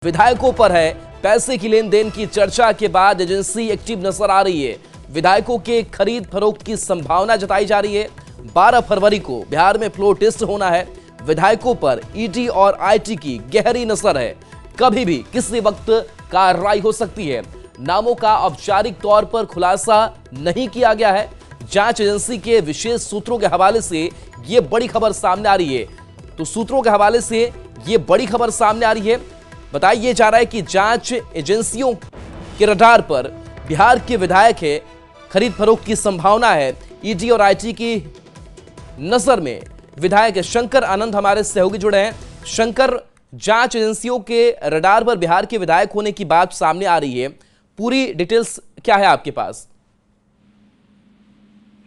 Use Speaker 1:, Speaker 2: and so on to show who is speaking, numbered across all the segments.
Speaker 1: विधायकों पर है पैसे की लेन देन की चर्चा के बाद एजेंसी एक्टिव नजर आ रही है। विधायकों के खरीद फरोख्त की संभावना जताई जा रही है। 12 फरवरी को बिहार में फ्लोर टेस्ट होना है। विधायकों पर ईडी और आईटी की गहरी नजर है। कभी भी किसी वक्त कार्रवाई हो सकती है। नामों का औपचारिक तौर पर खुलासा नहीं किया गया है। जांच एजेंसी के विशेष सूत्रों के हवाले से यह बड़ी खबर सामने आ रही है। तो सूत्रों के हवाले से यह बड़ी खबर सामने आ रही है। बताया जा रहा है कि जांच एजेंसियों के रडार पर बिहार के विधायक है। खरीद फरोख्त की संभावना है। ईडी और आईटी की नजर में विधायक शंकर आनंद हमारे सहयोगी जुड़े हैं। शंकर, जांच एजेंसियों के रडार पर बिहार के विधायक होने की बात सामने आ रही है, पूरी डिटेल्स क्या है आपके पास?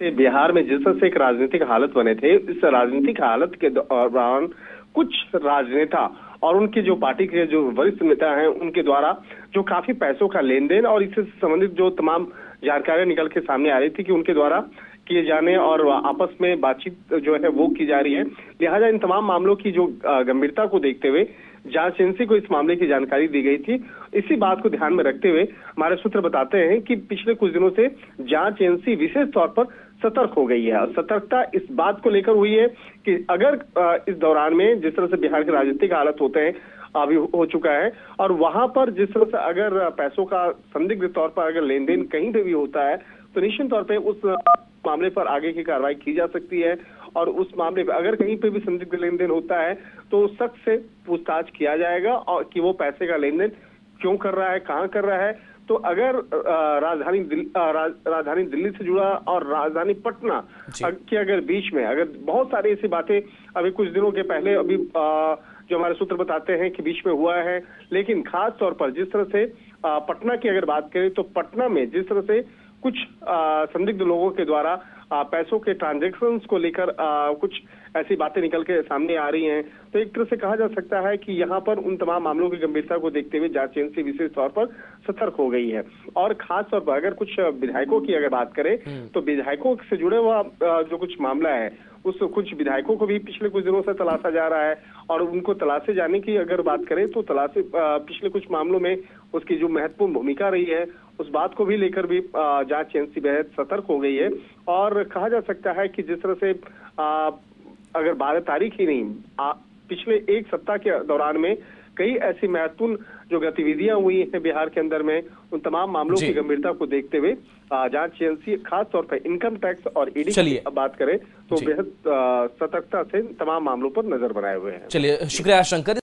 Speaker 2: बिहार में जिस तरह से एक राजनीतिक हालत बने थे, इस राजनीतिक हालत के दौरान कुछ राजनेता और उनके जो पार्टी के जो वरिष्ठ नेता हैं, उनके द्वारा जो काफी पैसों का लेन देन और इससे संबंधित जो तमाम जानकारियां निकल के सामने आ रही थी कि उनके द्वारा किए जाने और आपस में बातचीत जो है वो की जा रही है। लिहाजा इन तमाम मामलों की जो गंभीरता को देखते हुए जांच एजेंसी को इस मामले की जानकारी दी गई थी। इसी बात को ध्यान में रखते हुए हमारे सूत्र बताते हैं कि पिछले कुछ दिनों से जांच एजेंसी विशेष तौर पर सतर्क हो गई है। सतर्कता इस बात को लेकर हुई है कि अगर इस दौरान में जिस तरह से बिहार के राजनीतिक हालत होते हैं अभी हो चुका है, और वहां पर जिस तरह से अगर पैसों का संदिग्ध तौर पर अगर लेन देन कहीं पे भी होता है तो निश्चित तौर पर उस मामले पर आगे की कार्रवाई की जा सकती है। और उस मामले पर अगर कहीं पे भी संदिग्ध लेन देन होता है तो उस शख्स से पूछताछ किया जाएगा और कि वो पैसे का लेन देन क्यों कर रहा है, कहाँ कर रहा है। तो अगर राजधानी दिल्ली से जुड़ा और राजधानी पटना के अगर बीच में अगर बहुत सारी ऐसी बातें अभी कुछ दिनों के पहले अभी जो हमारे सूत्र बताते हैं कि बीच में हुआ है, लेकिन खास तौर पर जिस तरह से पटना की अगर बात करें तो पटना में जिस तरह से कुछ संदिग्ध लोगों के द्वारा पैसों के ट्रांजैक्शंस को लेकर कुछ ऐसी बातें निकल के सामने आ रही हैं, तो एक तरह से कहा जा सकता है कि यहाँ पर उन तमाम मामलों की गंभीरता को देखते हुए जांच एजेंसी विशेष तौर पर सतर्क हो गई है। और खास तौर पर अगर कुछ विधायकों की अगर बात करें तो विधायकों से जुड़े हुआ जो कुछ मामला है उस कुछ विधायकों को भी पिछले कुछ दिनों से तलाशा जा रहा है। और उनको तलाशे जाने की अगर बात करें तो तलाशे पिछले कुछ मामलों में उसकी जो महत्वपूर्ण भूमिका रही है उस बात को भी लेकर भी जांच एजेंसी बेहद सतर्क हो गई है। और कहा जा सकता है कि जिस तरह से अगर 12 तारीख ही नहीं पिछले एक सप्ताह के दौरान में कई ऐसी महत्वपूर्ण जो गतिविधियां हुई हैं बिहार के अंदर में, उन तमाम मामलों की गंभीरता को देखते हुए जांच एजेंसी खास तौर पर इनकम टैक्स और ईडी की बात करें तो बेहद सतर्कता से तमाम मामलों पर नजर बनाए हुए हैं।
Speaker 1: चलिए, शुक्रिया शंकर।